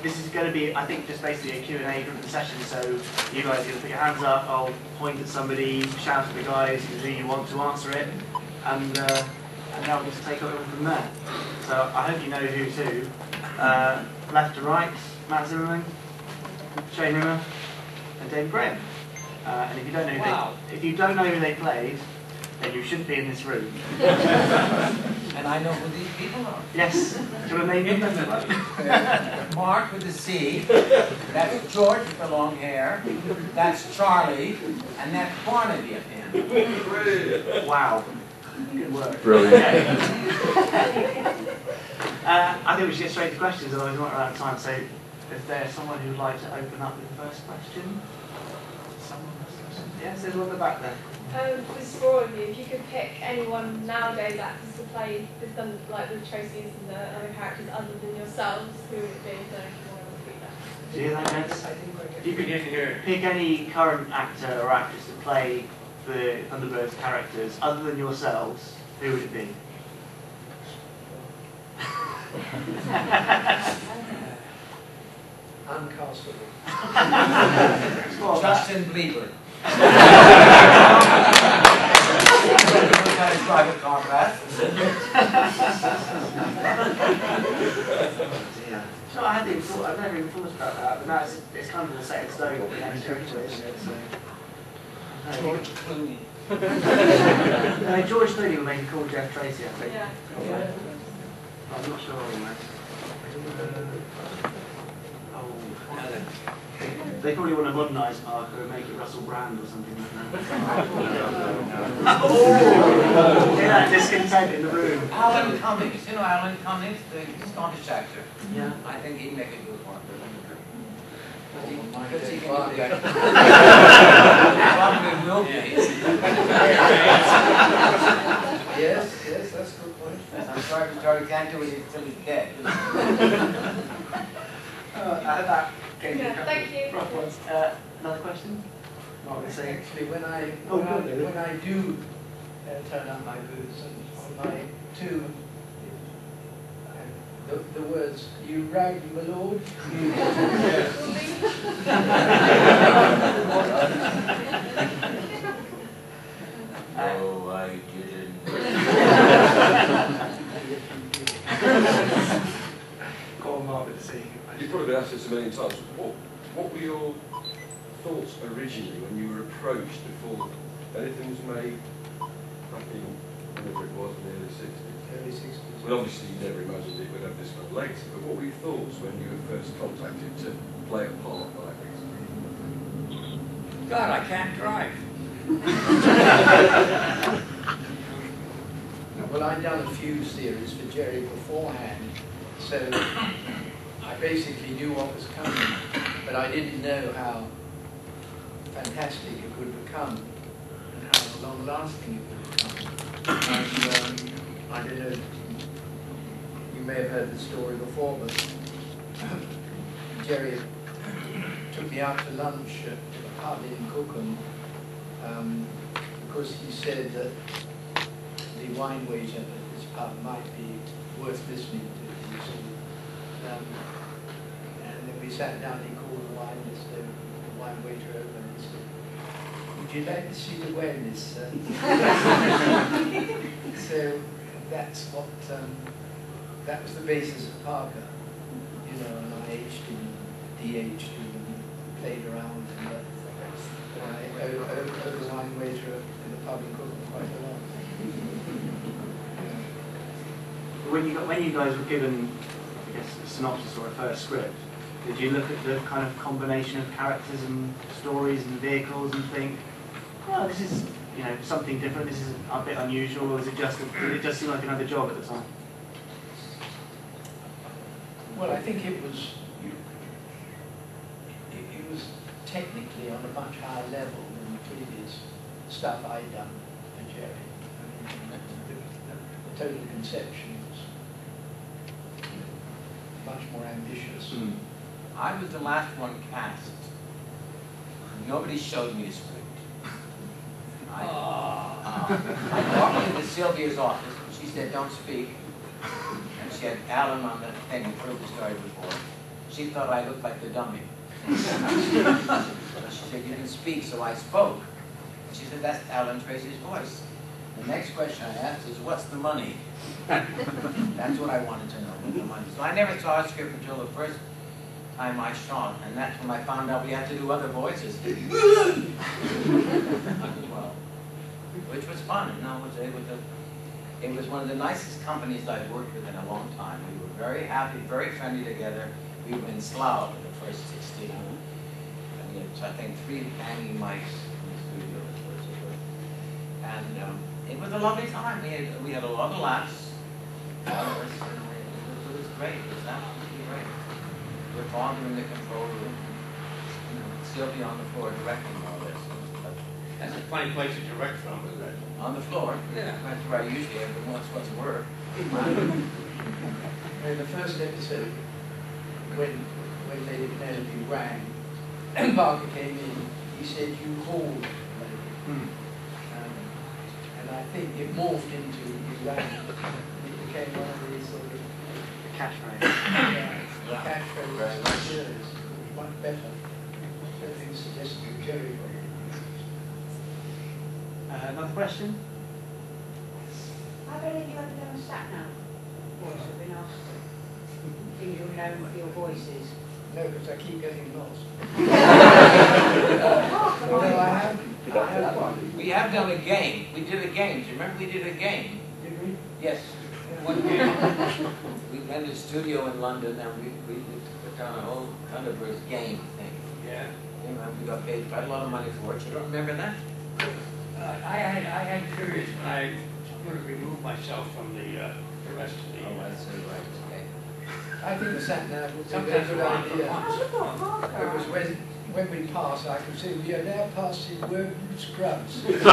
This is going to be, I think, just basically a Q&A group session, so you guys are going to put your hands up, I'll point at somebody, shout at the guys who you want to answer it, and then I'll just take over from there. So I hope you know who's who. Left to right, Matt Zimmerman, Shane Rimmer, and David Graham. And if you don't know who they played, then you shouldn't be in this room. And I know who these people are. Yes. Do you want to name them? Mark with a C. That's George with the long hair. That's Charlie. And that's Barnaby at the end. Wow. Good work. Brilliant. I think we should get straight to questions, otherwise we won't run out of time. So, is there someone who would like to open up with the first question? Yes, there's one at the back there. Just for all of you, if you could pick anyone nowadays actors to play with them, like the Tracy's and the other characters other than yourselves, who would it be? I don't know if you want to repeat that. Do you hear that, gents? If you could pick any current actor or actress to play the Thunderbirds characters other than yourselves, who would it be? Uncastable. Justin Bieber. Private car crash. So I've never even thought about that, but now it's kind of the set in stone what the next character is, isn't it? So, George Clooney. George Clooney will make a cool Jeff Tracy, I think. Yeah. I'm not sure on that. They probably want to modernise Parker and make it Russell Brand or something like that. Yeah, discontent in the room. Alan Cummings. You know Alan Cummings, the Scottish actor. Yeah. I think he'd make a good one. Because he can do that. Probably will be. Yes, that's a good point. I'm sorry, Charlie can't do it until he's dead. Yeah, thank you. Another question? Actually, when I do turn up my boots and on my tube, the words "You rag, my lord." No, I didn't. Go on, Mark, with the C. You've probably been asked this a million times. What were your thoughts originally when you were approached before anything was made back in whatever it was in the early 60s? Early 60s. Well, obviously you never imagined it would have this kind of legacy, but what were your thoughts when you were first contacted to play a part like this? God, I can't drive. Well, I'd done a few series for Gerry beforehand, so I basically knew what was coming, but I didn't know how fantastic it would become and how long-lasting it would become. And I don't know, you may have heard the story before, but Gerry took me out to lunch at the pub in Cookham because he said that the wine waiter at this pub might be worth listening to. And then we sat down, he called the wine lister, the wine waiter over, and he said, "Would you like to see the wine list, sir?" So that's what, that was the basis of Parker. You know, and I aged him, de-aged him, and played around, and I owe the wine waiter in the pub in Cookham quite a lot. When you guys were given, I guess, a synopsis or a first script, did you look at the kind of combination of characters and stories and vehicles and think, oh, this is, you know, something different, this is a bit unusual, or was it just, did it just seem like another job at the time? Well, I think it was technically on a much higher level than the previous stuff I'd done for Gerry. I mean, the total conception was much more ambitious. I was the last one cast. Nobody showed me a script. I walked into Sylvia's office, and she said, "Don't speak." And she had Alan on the thing, and heard the story before. She thought I looked like the dummy. She said, you didn't speak, so I spoke. And she said, that's Alan Tracy's voice. The next question I asked is, what's the money? That's what I wanted to know, what the money. So I never saw a script until the first time I shot, and that's when I found out we had to do other voices. Well, which was fun. You know, it was one of the nicest companies I've worked with in a long time. We were very happy, very friendly together. We were in Slough for the first 16. And we had, I think, 3 hanging mics in the studio. And it was a lovely time. We had a lot of laughs. It was great. It was absolutely great. With Father in the control room, Sylvia on the floor directing all this. That's a funny place to direct from, isn't it? On the floor? Yeah. That's where I usually am, but once work. In the first episode, when Lady Penelope rang, and Parker came in, he said, you called. And I think it morphed into you rang. It became one of these sort of Catchphrase. catchphrases. It was much better. Everything suggested to Gerry. Another question? I believe you haven't done a sat nav voice. I've been asked to. Think you'll know what your voice is. No, because I keep getting lost. No, I haven't. We have done a game. We did a game. Do you remember we did a game? Did we? Yes. One game. We rented a studio in London and we put down a whole Thunderbirds game thing. Yeah. You know, we got paid quite a lot of money for it. You don't remember that? I had periods when I sort of removed myself from the rest of the... Oh, that's right. Okay. I think the sat nav would be a Sometimes good around idea. Oh, It was when we pass, I could say, we are now passing Woburn Scrubs. The only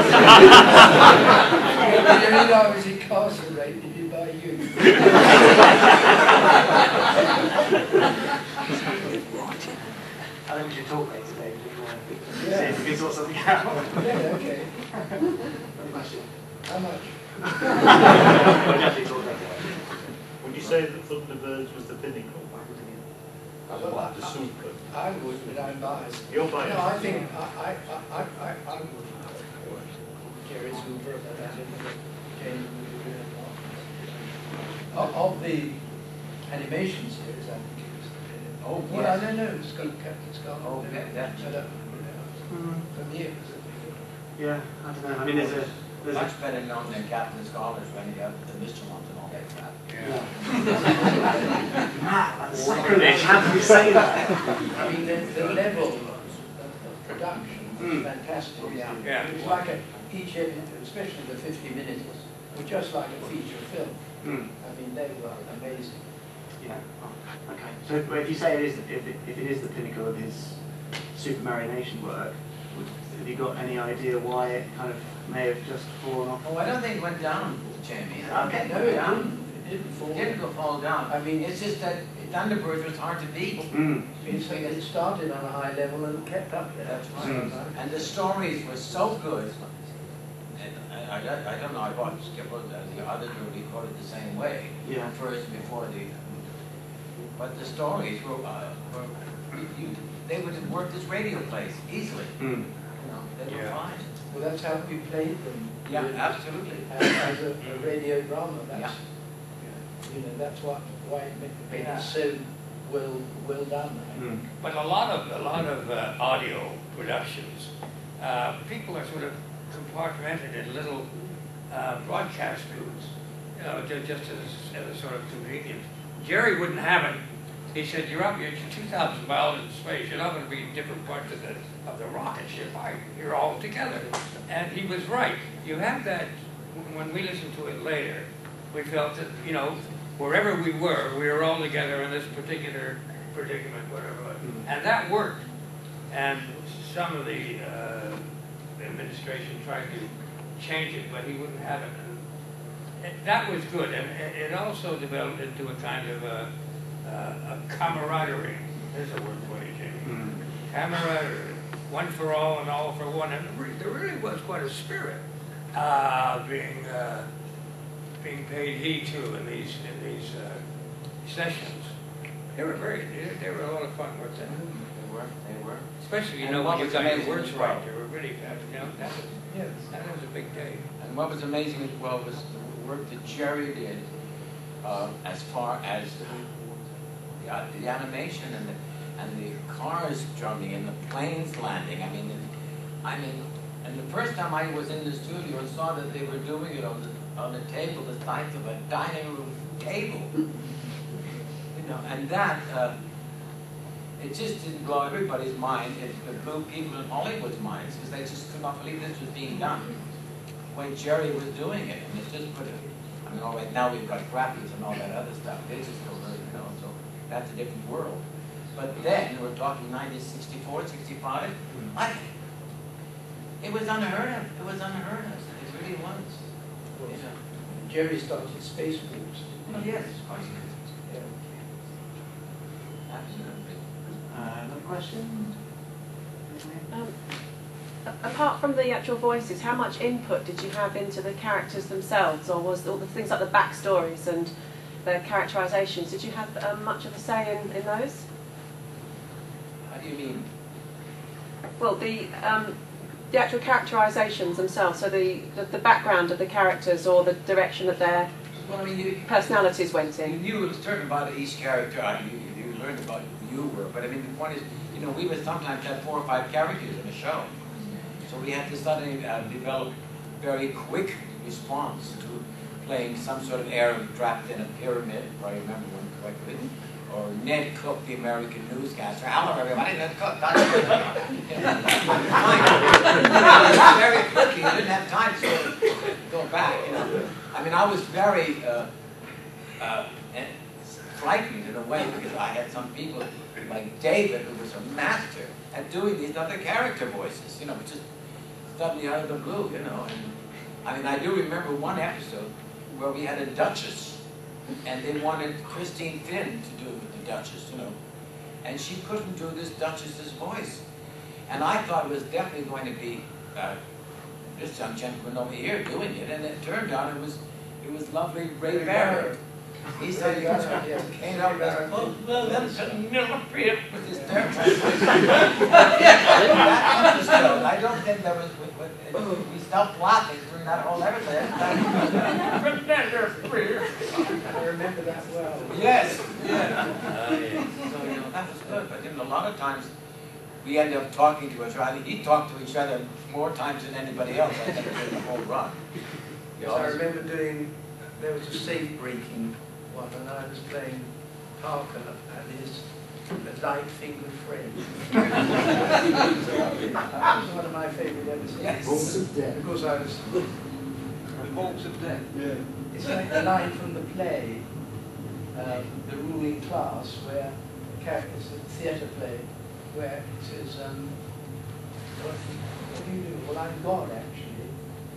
I was incarcerated by you. I think we should talk later, David. See Yeah. if we can sort something out. Yeah, okay. Another question? How much? We'll definitely talk later. Would you say that Thunderbirds was the pinnacle? Well, The super? I would, but I'm biased. You're biased. No, I think I would. Gerry's Hoover, but I didn't know Jane of the animation series, I think it was the pinnacle. Oh, Well, yes. I don't know, Captain Scarlet. Oh, yeah, that- For me, it was a pinnacle. Yeah, I don't know. I mean, there's a Much better known than Captain Scholars when you have the Michelins and all that crap. Matt, that's sacrilege. How can you say that? I mean, the level of production was fantastic. Yeah. It was like each episode, especially the 50 minutes, was just like a feature film. I mean, they were amazing. Yeah. Oh, okay. So if you say it is, if it is the pinnacle of his supermarination work, have you got any idea why it kind of may have just fallen off? Oh, I don't think it went down, Jamie. Okay. No, it didn't fall. It didn't go fall down. I mean, it's just that Thunderbirds was hard to beat. It started on a high level and kept up there. That's right. And the stories were so good. And I don't know, I bought Skipper, the other two recorded the same way. Yeah. First, before the... But the stories were they would have worked as radio plays easily. You know, they were fine. Well, that's how we played them. Yeah, absolutely. As a radio drama. That's, you know, that's why it made it so well done. But a lot of audio productions, people are sort of compartmented in little broadcast booths, you know, just as a sort of convenience. Gerry wouldn't have it. He said, you're 2,000 miles in space. You're not going to be in different parts of the rocket ship. You're all together. And he was right. You have that, when we listened to it later, we felt that, you know, wherever we were all together in this particular predicament, whatever it was. And that worked. And some of the administration tried to change it, but he wouldn't have it. That was good. And it also developed into a kind of a camaraderie. There's a word for you, Jamie. Camaraderie. One for all and all for one. And there really was quite a spirit being paid heed to in these sessions. They were a lot of fun, weren't they? They were. Especially, you And know, what when you was got your amazing words as well- right, they were really, that was a big day. And what was amazing as well was the work that Gerry did as far as the animation and the cars drumming and the planes landing. I mean, and the first time I was in the studio and saw that they were doing it on the table the size of a dining room table, you know, and that it just didn't blow everybody's mind. It blew people in Hollywood's minds because they just could not believe this was being done the way Gerry was doing it, and it just put it. I mean, all right, now we've got graphics and all that other stuff. They just go, you know, so that's a different world. But then we're talking 1964, 65. It was unheard of. It was unheard of. It really was. You know. Gerry started Space Wars. Well, yes, of course. Yeah. Absolutely. Another question? Apart from the actual voices, how much input did you have into the characters themselves, or was all the things like the backstories and the characterizations, did you have much of a say in those? How do you mean? Well, the actual characterizations themselves, so the background of the characters or the direction that their Well, I mean, personalities went you in. knew certain about each character. You learned about who you were. But I mean, the point is, you know, we would sometimes have 4 or 5 characters in a show. So we had to suddenly develop very quick response to playing some sort of Arab trapped in a pyramid, if I remember one correctly. Or Ned Cook, the American newscaster. Hello, everybody, Ned Cook. Very quickly, you didn't have time to sort of go back. You know, I mean, I was very frightened in a way because I had some people like David, who was a master at doing these other character voices. You know, just suddenly out of the blue. You know, and I mean, I do remember one episode where we had a duchess. And they wanted Christine Finn to do the Duchess, you know. And she couldn't do this Duchess's voice. And I thought it was definitely going to be this young gentleman over here doing it. And it turned out it was lovely Ray Barrett. He said he came up as well, then never free up with his terrible voice. That episode, I don't think there was, we stopped laughing during that whole episode. I remember that well. Yes, yeah. So, you know, that was good. But you know, a lot of times we ended up talking to each other. I mean, he talked to each other more times than anybody else, I think, during the whole run. Yes, I remember there was a safe breaking one, and I was playing Parker and his light-fingered friend. That was one of my favourite episodes. Yes. Bolts of Death. Because I was... The Bolts of Death. Yeah. It's like the line from the play, The Ruling Class, where it's a theatre play, where it says, what do you do? Well, I'm God, actually.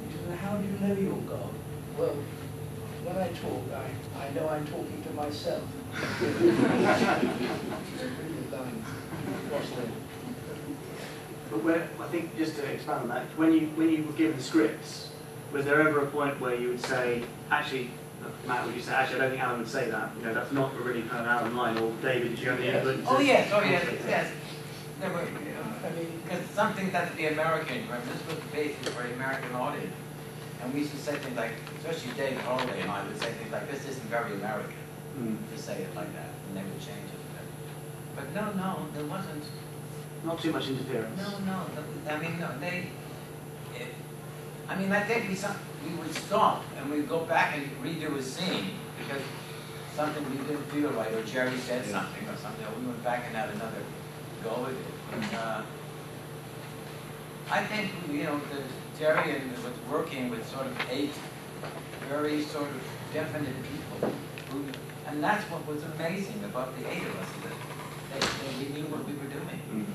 He says, well, how do you know you're God? Well, when I talk, I know I'm talking to myself. Brilliant line. What's that? But I think, just to expand on that, when you were given scripts, was there ever a point where you would say, actually, Matt, would you say, actually, I don't think Alan would say that. You know, that's not a really kind of Alan line. Or David, did you have any input? Oh yes, yes. There were, I mean, because some things had to be American. Remember, this was the basis for the American audience. And we used to say things like, especially David Holiday and I would say things like, this isn't very American to say it like that. And they would change it. But no, there wasn't. Not too much interference. No. I mean, no, I think we would stop and we'd go back and redo a scene because something we didn't feel right, or Gerry said something or something. We went back and had another go with it. But, I think, you know, Gerry was working with sort of 8 very sort of definite people. And that's what was amazing about the 8 of us, that we knew what we were doing.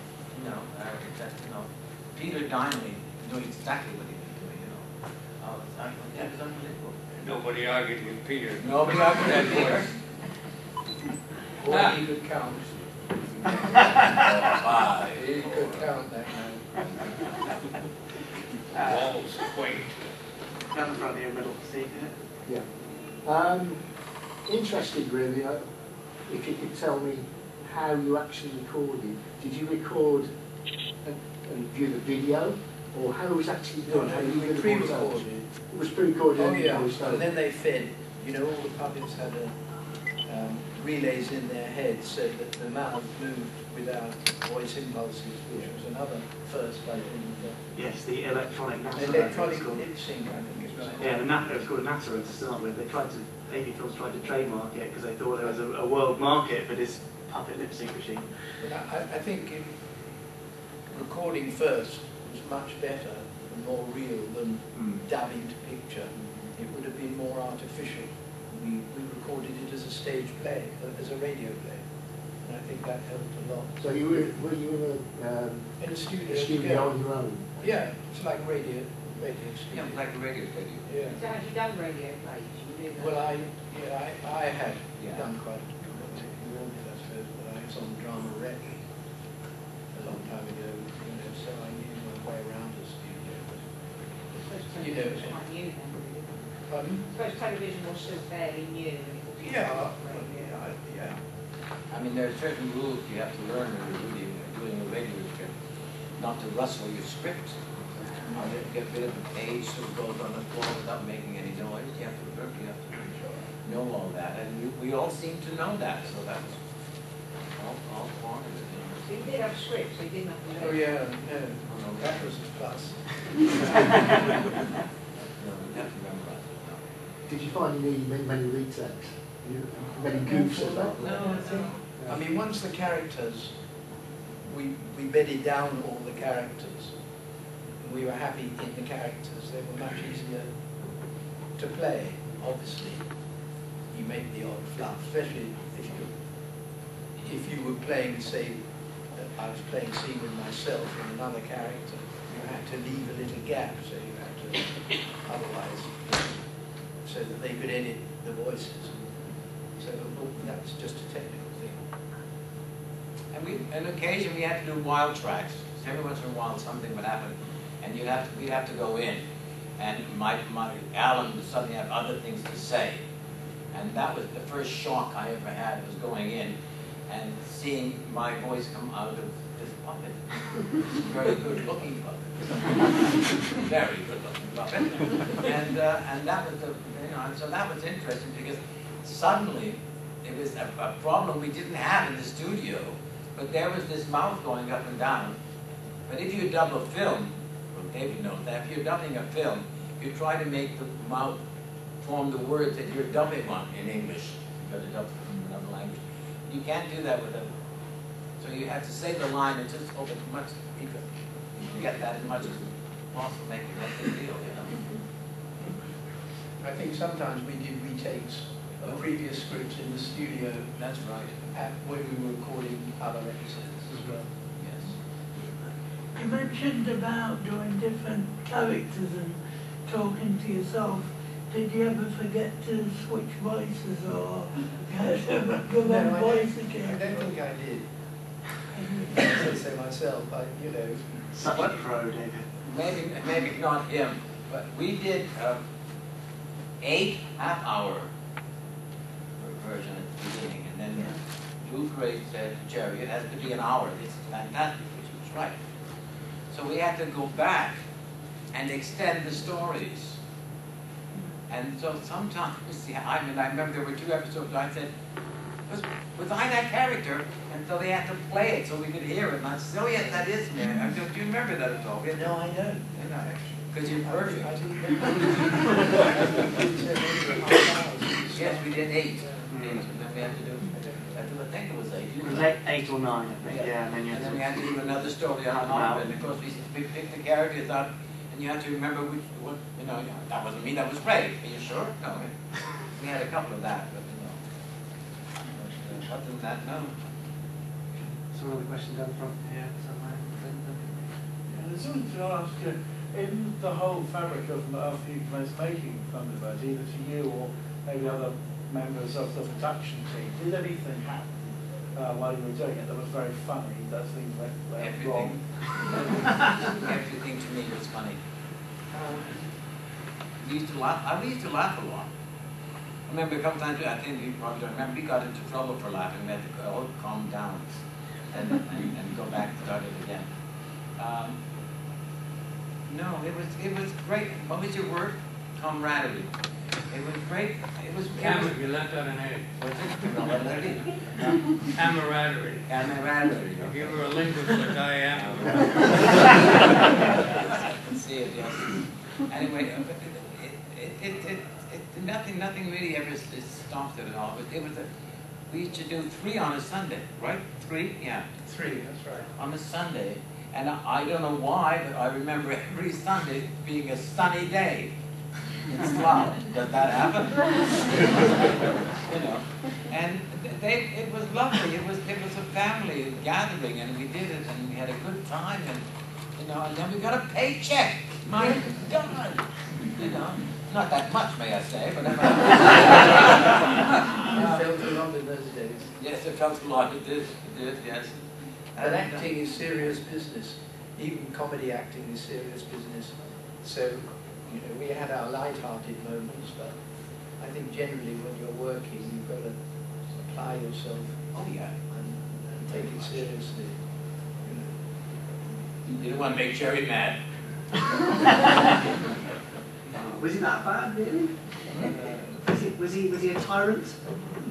You know, Peter Donnelly knew exactly what he was doing, you know. It was unbelievable. Nobody argued with Peter. Nobody argued with Peter. Or he could count. He could count that night. Walls quaint. Down the front here, middle, Steve. Yeah. Interesting, really. if you could tell me how you actually recorded. Did you record and view the video, or how it was actually done? How you did pre-recorded. It was pre-recorded. Oh yeah, and and then they fed. You know, all the puppets had relays in their heads so that the mouth moved without voice impulses, which was another first, I think. Yes, the electronic natter. Electronic lip sync, I think is right. Yeah, the natter, it was called a natter to start with. They tried to, AV Films tried to trademark it because they thought there was a world market for this puppet lip sync machine. But I think recording first was much better and more real than dubbing to picture. It would have been more artificial. We recorded it as a stage play, as a radio play. And I think that helped a lot. So you were you in a studio? Studio on your own? Yeah, it's like radio studio. Yeah, like a radio studio. Yeah. So have you done radio plays? You knew that? Well, I had Yeah. done quite a few, I suppose, but I was on Drama Rec a long time ago, so I knew my way around the studio. But, you know, It's quite new then, really. pardon? I suppose television was still fairly new. And it was Yeah. I mean, there are certain rules you have to learn when you're doing a radio script. Not to rustle your script. Not to get rid of the page so it goes on the floor without making any noise. You have to know all that. And we all seem to know that, so that was all part of it. So you did have scripts, so you didn't have to learn. Oh yeah, no, that was a plus. No, you have to memorize it now. Did you find you needed many retakes? Many goofs of that? No, I mean, once the characters, we bedded down all the characters, and we were happy in the characters. They were much easier to play, obviously. You make the odd fluff, especially if you were playing, say, I was playing a scene with myself and another character. You had to leave a little gap, so you had to, otherwise, so that they could edit the voices. So that's just a technical thing. And on occasion we had to do wild tracks. Every once in a while something would happen, and we'd have to go in, and Alan would suddenly have other things to say, and that was the first shock I ever had, was going in and seeing my voice come out of this puppet. Very good looking puppet. Very good looking puppet. And that was so that was interesting, because suddenly it was a problem we didn't have in the studio, but there was this mouth going up and down. But if you dub a film, well, David knows that, if you're dubbing a film, you try to make the mouth form the words that you're dubbing on in English. You've got to dub from another language. You can't do that with a, so you have to say the line and just hope as much you can get that as much as possible, make it a big deal, you know. I think sometimes we did retakes of previous scripts in the studio. That's right. When we were recording other episodes as well. Yes. You mentioned about doing different characters and talking to yourself. Did you ever forget to switch voices or go No, on voice I again? don't think I did. I say myself, you know. Such a pro, David. Maybe not him, but we did 8 half-hour version at the beginning, and then Lou Gray said to Gerry, it has to be an hour. This is fantastic, which was right. So we had to go back and extend the stories. And so sometimes, I remember there were 2 episodes I said, was I that character? And so they had to play it so we could hear it. And I said, oh yes, that is me. Do you remember that at all? No, I don't. Because you're perfect. I didn't Yes, we did 8. And then we had to do, I think it was 8. It was 8 or 9, I think. Yeah, and then you And had then we to... had to do another story on top of it. And of course, we picked the characters out, and you had to remember which one, that wasn't me, that was Ray. Are you sure? No. We had a couple of that, but other than that, no. So another question down the front here, somewhere. I just wanted to ask, in the whole fabric of you guys making Thunderbirds, either to you or maybe other members of the production team, did anything happen while you were doing it that was very funny, that things went wrong? Everything to me was funny. We used to laugh a lot. remember a couple times, I think you probably don't remember, we got into trouble for laughing. We had to all calm down and go back and start it again. No, it was great. What was your word? Camaraderie. It was great. You left out an A. What's it? Camaraderie. Camaraderie. Camaraderie. If you were a linguist like I am. I can see it, yes. Anyway, nothing really ever stopped it at all. But we used to do 3 on a Sunday, right? 3? Yeah. 3, that's right. On a Sunday. And I don't know why, but I remember every Sunday being a sunny day in Slough. Does that happen? You know. And it was lovely. It was a family gathering, and we did it, and we had a good time, and you know. And then we got a paycheck. My God, you know. Not that much, may I say, but It felt a lot in those days. yes, it felt a lot. It did, yes. But acting is serious business. Even comedy acting is serious business. So, you know, we had our light-hearted moments, but I think generally when you're working, you've got to apply yourself. Oh yeah. And take it seriously. You don't want to make Gerry mad. Was he that bad, really? Was he a tyrant?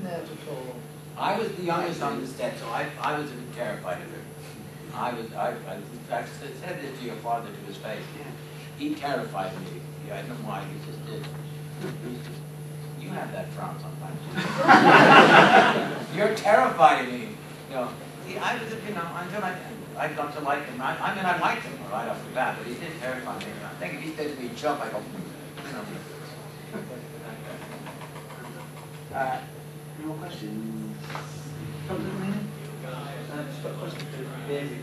Not at all. I was the youngest on the set, so I was a bit terrified of him. I said this to your father to his face. He terrified me. I don't know why, he just did. You have that frown sometimes. You're terrified of me. You know, see, I was, you know, until I got to like him. I mean, I liked him right off the bat, but he did terrify me. I think if he said to me, jump, I go, you know. Any more questions? Just got a question for David.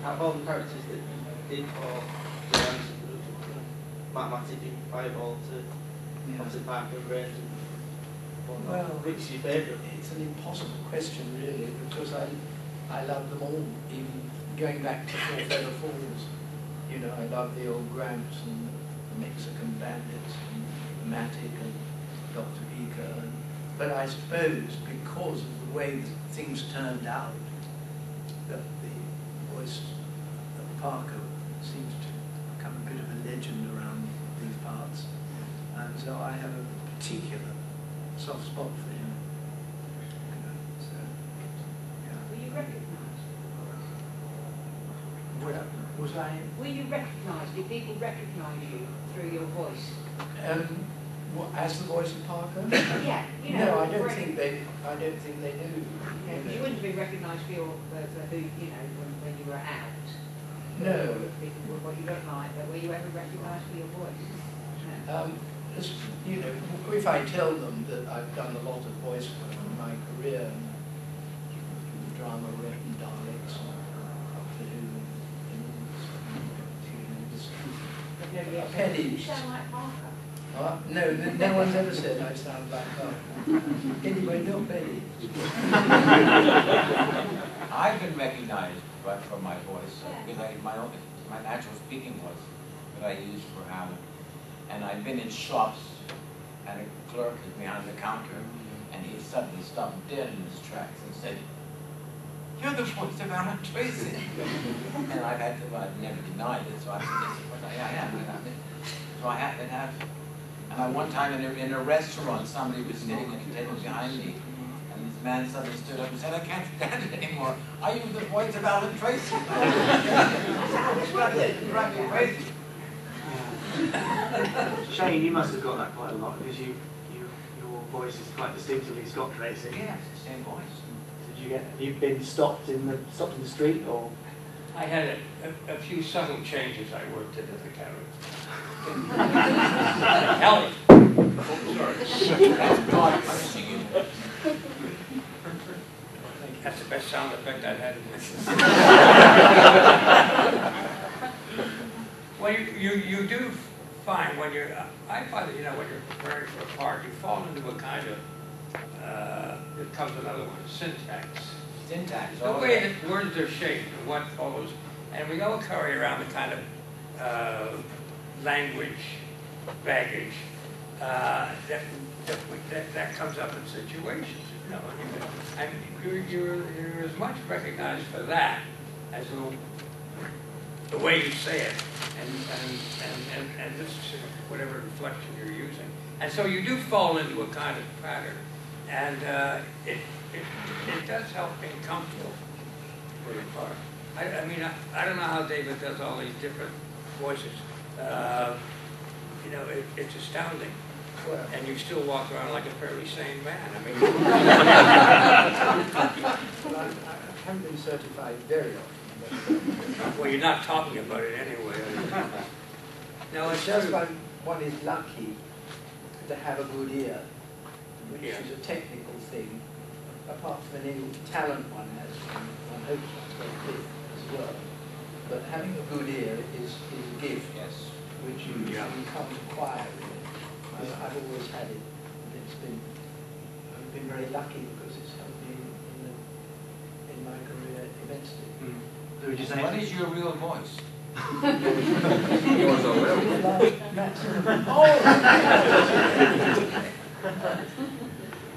Out of all the characters that you did for mathematically fireball to Captain Parker and Range and Well, which is your favourite? it's an impossible question, really, because I love them all, even going back to Four Feather Falls. You know, I love the old Gramps and the Mexican Bandits and Thematic and Dr. Beaker. But I suppose because of the way things turned out, that the voice of Parker seems to become a bit of a legend around these parts. And so I have a particular soft spot for him. You know, so, yeah. Were you recognised? Was I? Were you recognised? Did people recognise you through your voice? As the voice of Parker? Yeah, you know. No, I don't think they knew. Yeah, you wouldn't have been recognised for who, you know, when you were out. No. What you look like, but were you ever recognised for your voice? No. You know, if I tell them that I've done a lot of voice work in my career, and drama, written dialects, Doctor Who, You pennies. sound like Parker. No one's ever said I sound like Parker. Anyway, not Penny. I've been recognized for my voice, because my natural speaking voice that I use for Alan. And I've been in shops, and a clerk is behind the counter, and he suddenly stopped dead in his tracks and said, "You're the voice of Alan Tracy." And I've never denied it, so I said, "Yeah, I am." So I have to have. And one time in a restaurant, somebody was sitting at the table behind me, and this man suddenly stood up and said, "I can't stand it anymore. Are you the voice of Alan Tracy?" It drives me crazy. Shane, you must have got that quite a lot because your voice is quite distinctively Scott Tracy. Yeah, it's the same voice. Have you been stopped in the street or? I had a few subtle changes I worked into the character. Helen. Oh, sorry. That's God punishing you. That's the best sound effect I've had in this. Well, you do find when you're, I find that, you know, when you're preparing for a part, you fall into a kind of, it comes another one, syntax. Syntax. The way that words are shaped and what follows. And we all carry around the kind of language baggage that that comes up in situations, you know, and you're as much recognized for that as the way you say it, and this whatever inflection you're using, and so you do fall into a kind of pattern, and it does help being comfortable with the part. I mean, I don't know how David does all these different voices. You know, it's astounding. Well, And you still walk around like a fairly sane man. I mean, well, I haven't been certified very often. well, you're not talking about it anyway. No, It's just one is lucky to have a good ear, which Yeah. is a technical thing. Apart from any talent one has, one hopes one's got a gift as well. But having a good ear is a gift, Yes. which you can't acquire. Really. I've always had it. And I've been very lucky because it's helped me in my career immensely. So would you say? What is your real voice? Yours are well. Like Matt Zimmerman.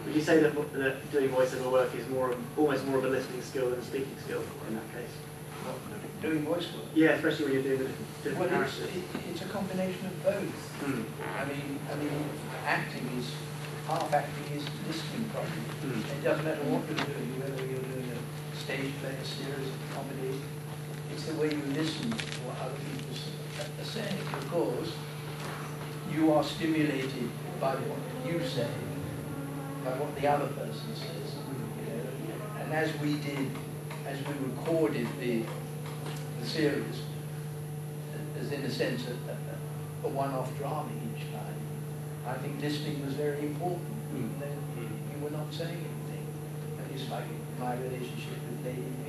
Would you say that doing voiceover work is almost more of a listening skill than a speaking skill in that case? Doing voice work. Yeah, especially when you're doing different Well, characters. it's a combination of both. I mean, acting is, half acting is listening properly. It doesn't matter what you're doing, whether you're doing a stage play, a series, a comedy. It's the way you listen to what other people are saying, because you are stimulated by what you say, by what the other person says. You know? And as we recorded the series, as in a sense a one-off drama each time, I think listening was very important. And then you were not saying anything. And it's like my relationship with Lady B.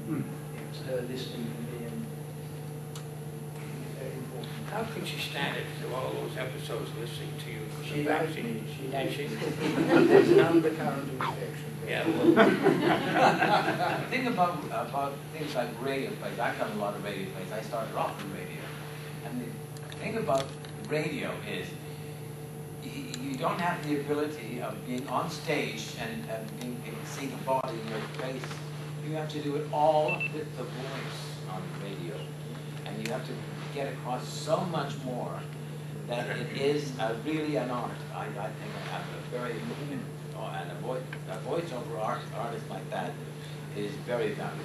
It was her listening to me, and it was very important. how could she stand it through all those episodes listening to you? She liked me. She Did liked she? me. There's an undercurrent of affection. Yeah. Well, The thing about things like radio plays, I've done a lot of radio plays. I started off in radio. And the thing about radio is you don't have the ability of being on stage and being able to see the body in your face. You have to do it all with the voice on the radio. And you have to get across so much more that it is really an art. I think I have a very and a voiceover artist like that is very valuable.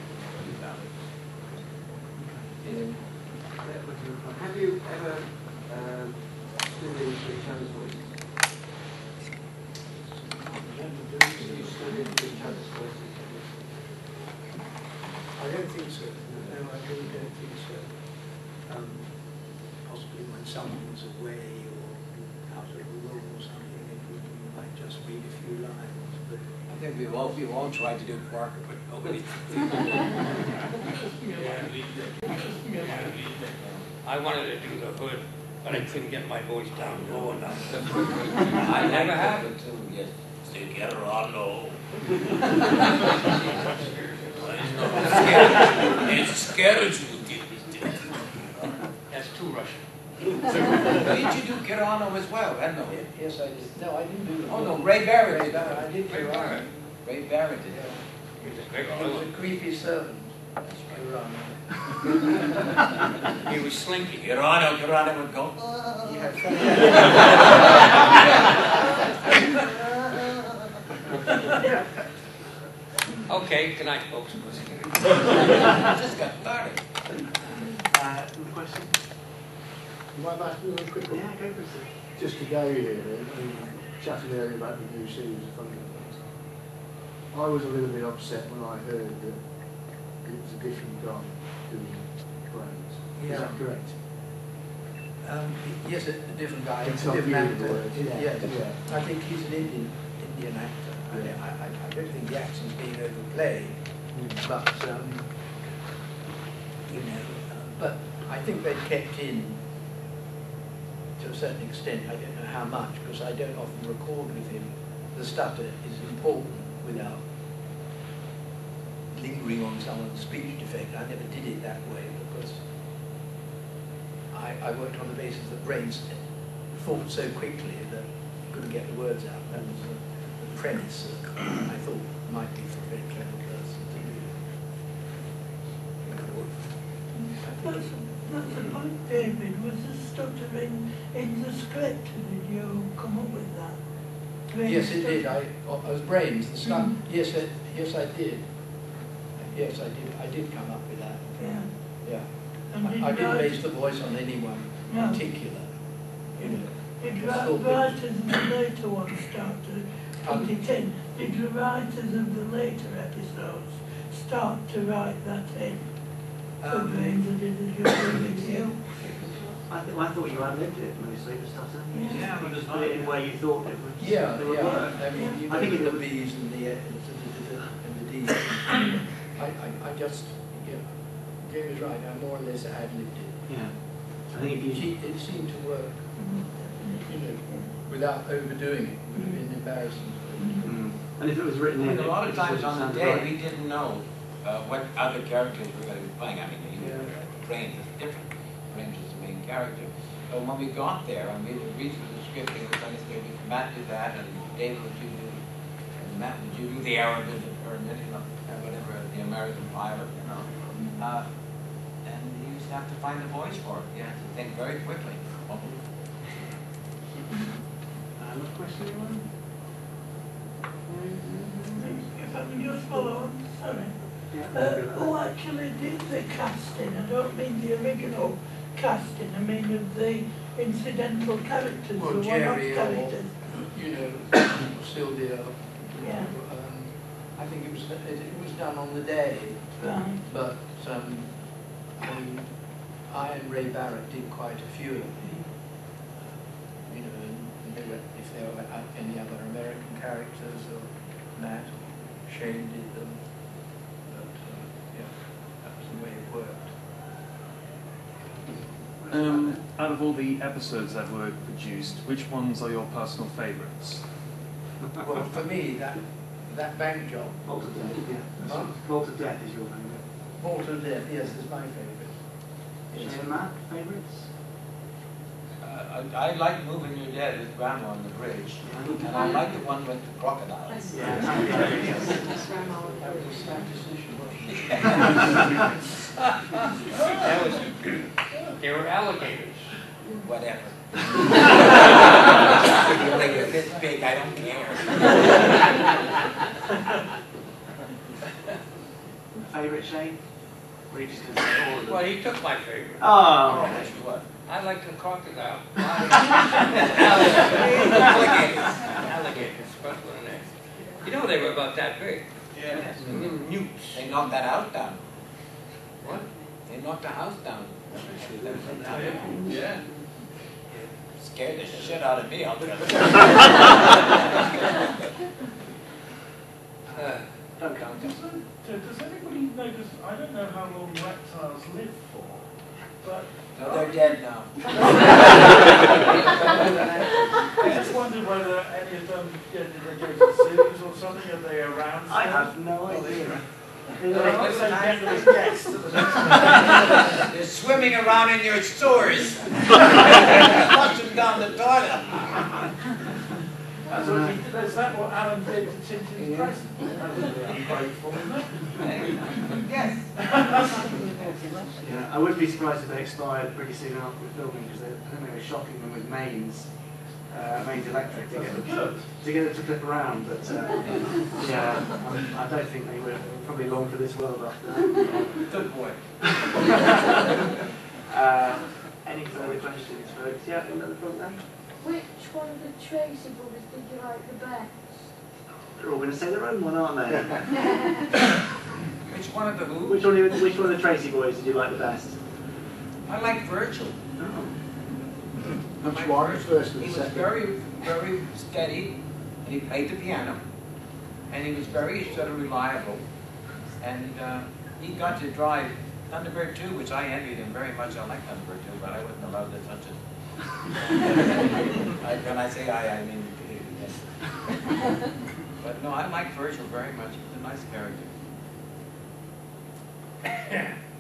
Have you ever studied each other's voices? You studied each other's voices? I don't think so. No, I really don't think so. Possibly when someone's away or out of the room or something, you might just read a few lines. But I think we've all tried to do Parker, but nobody. I wanted to do the hood, but I couldn't get my voice down low enough. I never have it too. Yes, still get her on low. It's scary to get this. That's too Russian. Did you do Gerano as well? No. yes, I did. No, I didn't do it. Oh no, Ray Barrett did. I did Ray Quran. Barrett. Ray Barrett did. He was a great He was fellow. a creepy servant. Quran. He was slinky. Gerano would go. He had Okay, good night, folks. Just got started. Another question? You might ask me a quick one? Yeah, go for it. Just to go here, and chatting earlier about the new series of Thunderbirds. I was a little bit upset when I heard that it was a different guy doing brains. Is Yeah. that correct? Yes, a different guy. It's a not different you, actor. the words, Yes. yeah. I think he's an Indian actor. I don't think the accent's being overplayed, but you know, but I think they've kept in to a certain extent. I don't know how much, because I don't often record with him. The stutter is important without lingering on someone's speech defect. I never did it that way because I worked on the basis that brains thought so quickly that I couldn't get the words out. That was the premise that I thought might be for a very clever person to do. That's the point, David. Was the stuttering in the script? Did you come up with that? Yes, it did. I was brains. The stuff. Yes, yes, I did. Yes, I did. I did come up with that. Yeah. Yeah. I didn't base the voice on anyone in particular. You know. Did writers of the later ones start to put it in? Did the writers of the later episodes start to write that in? So brains did it as you did with you? I thought you ad-libbed it mostly, the stutter. Yeah, You just put it in where you thought it would. Yeah, it would yeah. work. I mean, you I think know, it the would- B's and the D's. I just, yeah, Gerry's right. I more or less ad-libbed it. Yeah. I think if you. It seemed to work, you know, without overdoing it. It would have been embarrassing. Mm. And if it was written I in, mean, a lot of times on the day, right. we didn't know what other characters were going to be playing. I mean, Brains is different. Brains is the main character. But when we got there and we read through the script, it was going to say, Matt did that, and David would do, and Matt would do the Arab, or whatever, the American pilot, you know. And you just have to find the voice for it. You have to think very quickly. Another question, anyone? If I can just follow on, sorry. Yeah. Who actually did the casting? I don't mean the original casting, I mean of the incidental characters, Well, the Gerry one-off or, characters. you know, Sylvia. Yeah. I think it was done on the day. Right. But I mean, I and Ray Barrett did quite a few of them. You know, and if there were any other American characters, or Matt or Shane did them. But yeah, that was the way it worked. Out of all the episodes that were produced, which ones are your personal favourites? Well, for me, that bank job. Vault of Death, yeah. Huh? Vault of Death is your favourite. Vault of Death, yes, is my favourite. Yes. Shane and Matt, favourites? I like Moving Your Dead with Grandma on the bridge, and I like the one with the crocodiles. Yeah. That was a sad decision, wasn't it? That was, they were alligators. Whatever. When you're this big, I don't care. Favourite, Shane? Or are you just going to say all of them? Well, he took my favorite. Oh, Yes, you what? I like the crocodile. Alligators, first one next. You know they were about that big. Yes. Little newts. They knocked that house down. What? They knocked the house down. Yeah. Scared the shit out of me, I'll tell you. don't count. Does anybody notice, I don't know how long reptiles live for, but No, they're dead now. I just wondered whether any of them, did they go to zoos or something, are they around? I have no idea. I'll say get them as guests at the next one. They're swimming around in your sewers. Flush them down the toilet. Is that what Alan did to Tintin's present? That was really ungrateful, isn't it? Yes. Yeah, I wouldn't be surprised if they expired pretty soon after filming, because I think they were shocking them with mains electric to get them to flip around. But yeah, I don't think they were probably long for this world after that. Good boy. Any further questions, folks? Yeah, in the front there. Which one of the Tracy brothers did you like the best? They're all going to say their own one, aren't they? Which one of the who? Which one of the Tracy boys did you like the best? I like Virgil. Oh. Which one? First and He was second. very, very steady, and he played the piano, and he was very sort of reliable, and he got to drive Thunderbird 2, which I envied him very much. I like Thunderbird 2, but I wasn't allowed to touch it. When I say I mean yes. But no, I like Virgil very much. He was a nice character.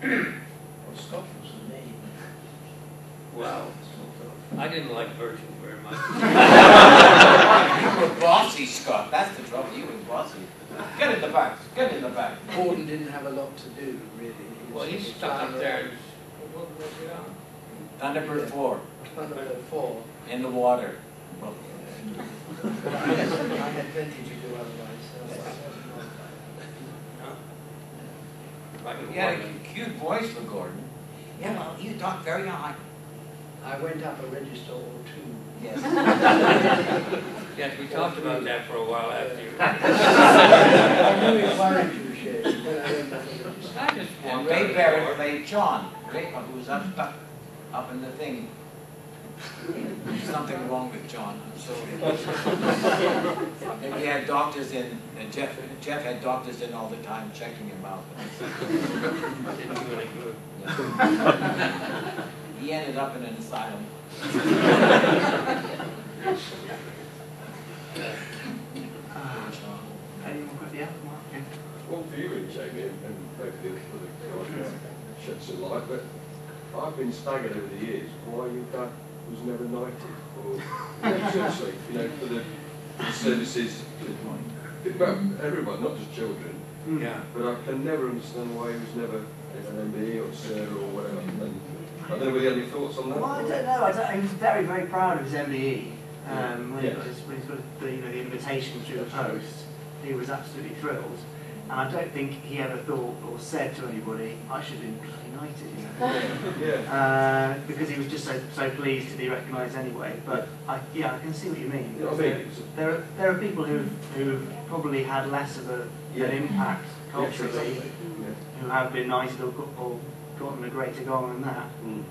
Well, Scott was the name. Well, I didn't like Virgil very much. You were bossy, Scott. That's the trouble. You were bossy. Get in the back. Get in the back. Gordon didn't have a lot to do, really. Well, he's stuck up there. What was it on? Thunderbird 4. Thunderbird 4. In the water. But I had plenty to do otherwise. So You had a cute voice for Gordon. Yeah, well, you talk very high. I went up a register or two. Yes. Yes, we talked about that for a while after you. I knew it worried you, Shay, but I went up a register. I just And walked Ray out Barrett the door. played John, who was up in the thing. There's something wrong with John, I'm sorry. And we had doctors in, and Jeff had doctors in all the time checking him out. Didn't do any good. He ended up in an asylum. Any more questions? Yeah, Mark? Yeah. One for you, Jamie, and maybe the other guys shed some light, but I've been staggered over the years why your dad was never knighted, or seriously, for the services to everyone, not just children. Yeah. But I can never understand why he was never an MBE or Sir or whatever. And I don't know whether you had any thoughts on that. Well, I don't know. He was very, very proud of his MBE. When he Yeah. got the invitation through the post, he was absolutely thrilled. And I don't think he ever thought or said to anybody, I should have been bloody knighted, Yeah. because he was just so pleased to be recognised anyway. But I can see what you mean. You know what I mean? There are people who've probably had less of an impact culturally, Yeah. who have been knighted or gotten a greater goal than that. Mm.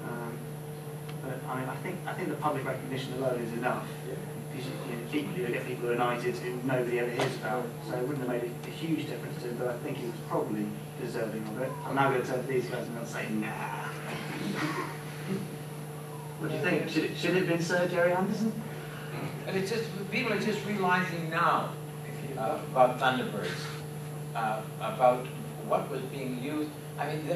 But I mean, I think the public recognition alone is enough. Yeah. Because equally you get people who are knighted who nobody ever hears about, so it wouldn't have made a huge difference to him, but I think he was probably deserving of it. I'm now going to turn to these guys and they'll say, nah. What do you think? Should it have been Sir Gerry Anderson? But it's just, people are just realizing now about Thunderbirds, about what was being used. I mean,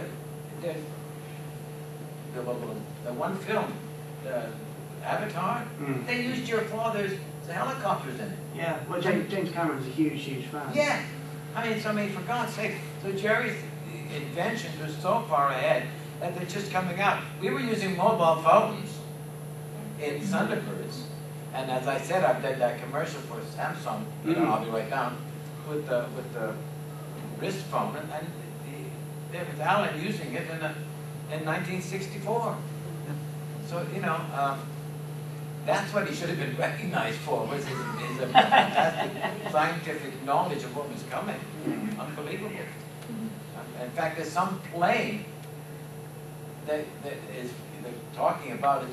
the one film, Avatar, they used your father's helicopters in it. Yeah, well, James Cameron's a huge, huge fan. Yeah, I mean, for God's sake, so Jerry's inventions were so far ahead that they're just coming out. We were using mobile phones in Thunderbirds, and as I said, I did that commercial for Samsung, I'll be right down, with the wrist phone, and there was Alan using it in 1964. So, that's what he should have been recognized for, was his fantastic scientific knowledge of what was coming. Unbelievable. In fact, there's some plane that is talking about,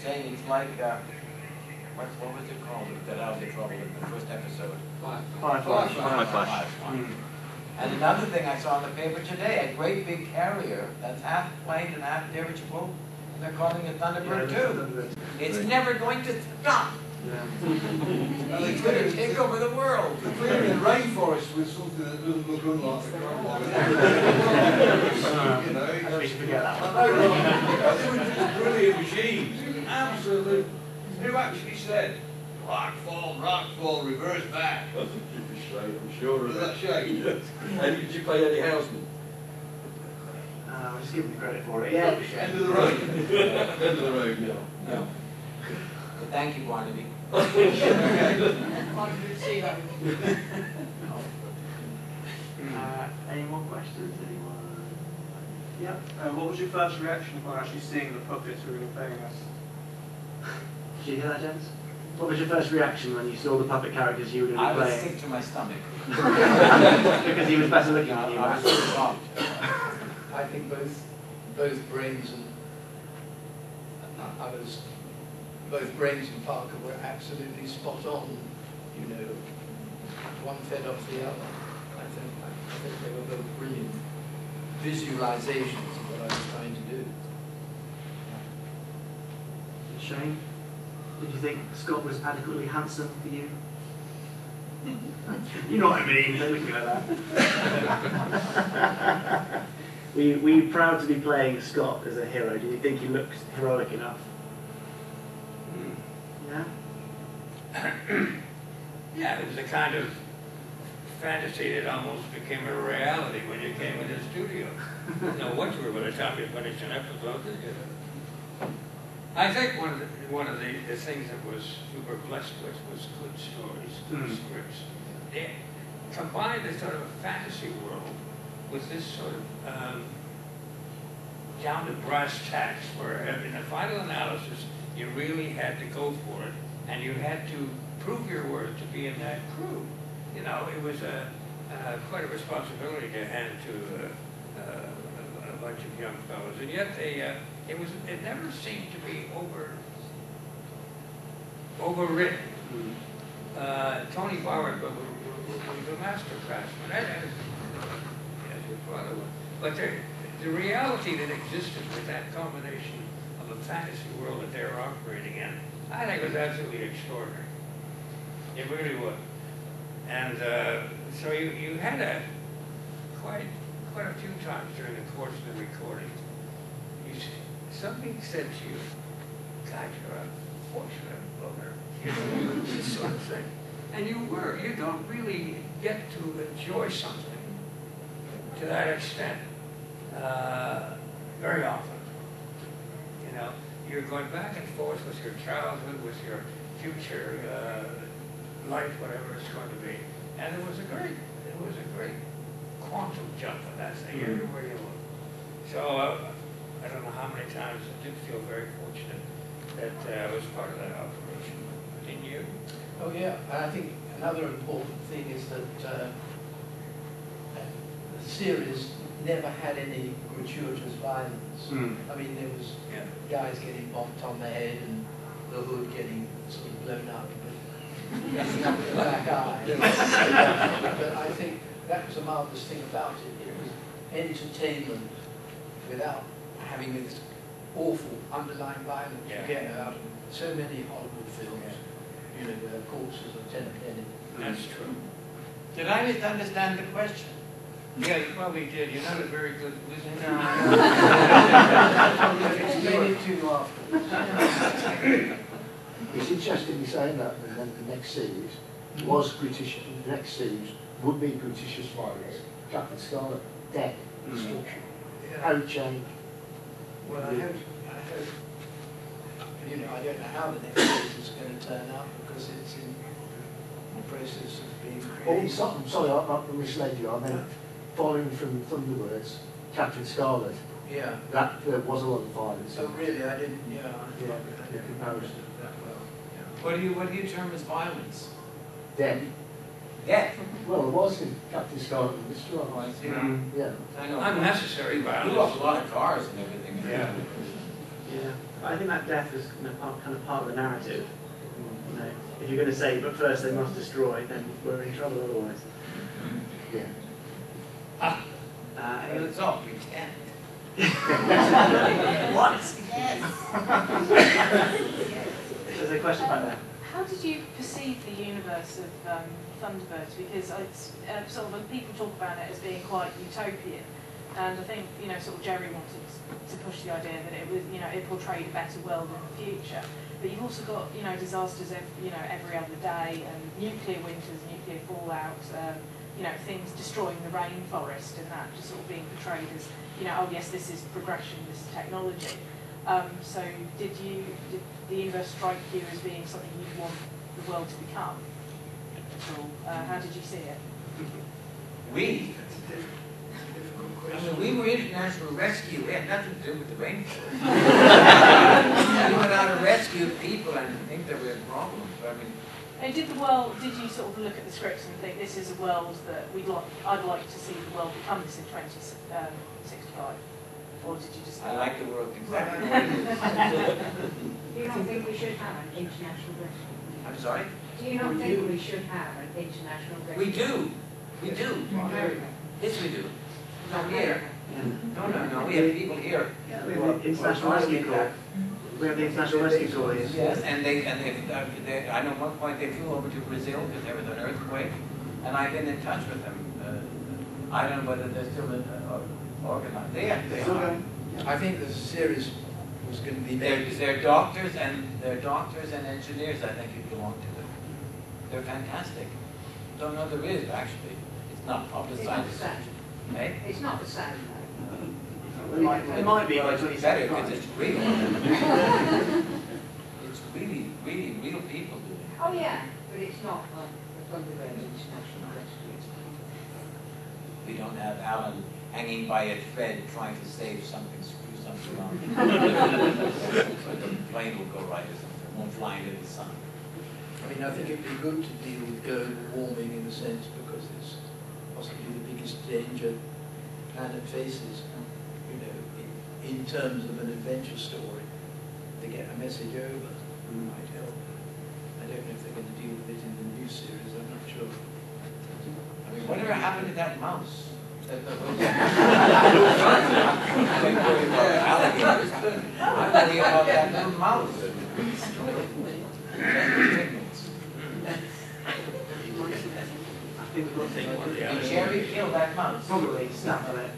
saying it's like, what was it called that I was in trouble in the first episode? Firefly. And another thing I saw in the paper today, a great big carrier that's half plane and half dirigible, and they're calling it Thunderbird 2. It's never going to stop. It's going to take over the world. Clearing the rainforest with something that doesn't look unlike a crocodile. I don't should forget that one. They were just brilliant machines. Absolute. Who actually said, rock fall, reverse back? That's a British shade, I'm sure of Does that it. shake? Yes. And did you play Eddie Houseman? I'll just give him credit for it. Yeah. End of the road. End of the road, yeah. No. Thank you, Barnaby. Any more questions? Anyone? Yep. What was your first reaction upon actually seeing the puppets who were playing us? Did you hear that, James? What was your first reaction when you saw the puppet characters you were going to I be was playing? sick to my stomach. Because he was better looking than you, I was Matt. so shocked. I think both Brains and both Brains and Parker were absolutely spot on. One fed off the other. I think they were both brilliant visualizations of what I was trying to do. Shane, did you think Scott was adequately handsome for you? You know what I mean, don't look at me like that. Were you proud to be playing Scott as a hero? Do you think he looks heroic enough? Yeah? Yeah, it was a kind of fantasy that almost became a reality when you came in the studio. You didn't know what you were by the time you finished an episode, did you? I think one of the things that was super blessed with was good stories, good scripts. They combined a sort of a fantasy world with this sort of down to brass tacks, where in the final analysis you really had to go for it, and you had to prove your worth to be in that crew. You know, it was quite a responsibility to hand to a bunch of young fellows, and yet it never seemed to be overwritten. Tony Bauer was a master craftsman, as your father was. But the reality that existed with that combination of a fantasy world that they were operating in, I think was absolutely extraordinary. It really was. And so you had quite a few times during the course of the recording, somebody said to you, God, you're a fortunate booger, you know, this sort of thing. And you don't really get to enjoy something to that extent very often. You know, you're going back and forth with your childhood, with your future life, whatever it's going to be. And it was a great quantum jump in that thing, everywhere you look. So I don't know how many times I did feel very fortunate that I was part of that operation. Didn't you? Oh yeah, and I think another important thing is that the series never had any gratuitous violence. I mean, there was guys getting bonked on the head and the hood getting sort of blown up and messing up the black eye. But I think that was a marvelous thing about it. It was entertainment without having this awful underlying violence you get out of so many Hollywood films. You know, where corpses are 10 a penny. That's true. Did I misunderstand the question? Yeah, you probably did. You're not a very good listener. Explain it to you afterwards. It's interesting you saying that, and then the next series was British, the next series would be British violence. Captain Scarlet, dead, destruction. How it changed. Well, I hope, you know, I don't know how the next series is going to turn out because it's in the process of being created. I'm sorry, I misled you. I meant following from Thunderbirds, Captain Scarlet. Yeah. That there was a lot of violence. Oh, really? I didn't. Yeah. The comparison. That well. Yeah. What do you term as violence? Death. Death. Well, it was in Captain Scarlet and Destroy. Yeah. I know. Unnecessary violence. We lost a lot of cars and everything. Yeah. I think that death was kind of part of the narrative. You know, if you're going to say, but first they must destroy, then we're in trouble otherwise. Yeah. It's all pretend. What? Yes. There's a question back there. How did you perceive the universe of Thunderbirds? Because it's sort of people talk about it as being quite utopian, and I think sort of Gerry wanted to push the idea that it was it portrayed a better world in the future. But you've also got disasters every other day, and nuclear winters, nuclear fallout. Things destroying the rainforest, and that just sort of being portrayed as oh yes, this is progression, this is technology. So did the universe strike you as being something you'd want the world to become at all? How did you see it? We? I mean, we were international rescue. We had nothing to do with the rainforest. We went out and rescued people, and I think there were problems. But I mean, and did you sort of look at the scripts and think this is a world that I'd like to see the world become this in 2065? Or did you just... I like the world exactly. Do you not think we should have an international rescue? I'm sorry? Do you not think we should have an international rescue? We do. We do. Yes, we do. Not here. No. We have people here. Yeah, we have the International Rescue Corps. We have the International Rescue Corps here. Yes, and they I know at one point they flew over to Brazil because there was an earthquake, and I've been in touch with them. I don't know whether they're still organized. They are. I think the series was going to be made. They're doctors and engineers. I think who belong to them. They're fantastic. Don't know there is actually. It's not publicized. It's not the same. Eh? It's not the same though. It might be by It's better because it's real. It's really real people doing it. Oh yeah, but it's not like the Thunderbirds International Rescue. We don't have Alan hanging by a thread trying to save something, screw something on. So the plane will go right or something. It won't fly into the sun. I mean, I think it'd be good to deal with global warming in a sense because it's possibly the biggest danger the planet faces. You know, in terms of an adventure story, to get a message over might help. I don't know if they're going to deal with it in the new series. I'm not sure. I mean, whatever happened to that mouse? I'm worried about that little mouse. Did Gerry kill that mouse? Probably snap on it.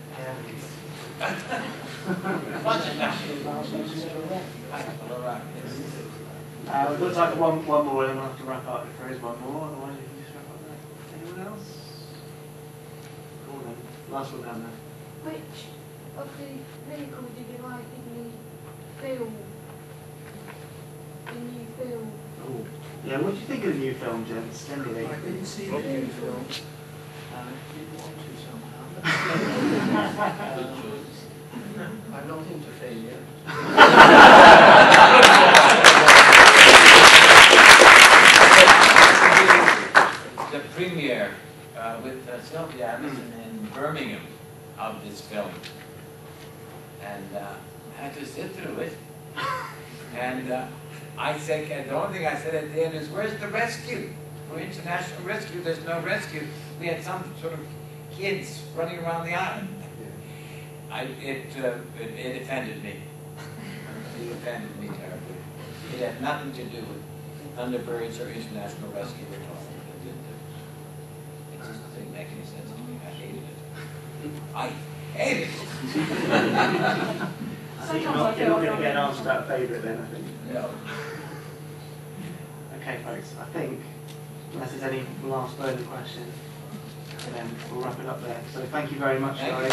It looks like one more, and we'll have to wrap up if there is one more. Otherwise, we can just wrap up there. Anyone else? Go on then. Last one down there. Which of the vehicles did you like in the film? The new film? Oh. Yeah, what do you think of the new film, gents? Generally? I didn't see the new film. I didn't want to somehow. I'm not into failure. The premiere with Sylvia Anderson in Birmingham of this film. And I had to sit through it. And I said, and the only thing I said at the end is, where's the rescue? For international rescue, there's no rescue. We had some sort of kids running around the island. It offended me. It offended me terribly. It had nothing to do with Thunderbirds or international rescue at all. It just didn't make any sense to me. I hated it. I hated it. I think you're not going to get an answer about favourite then, I think. No. Okay, folks, I think, unless there's any last burning question, then we'll wrap it up there. So thank you very much, guys.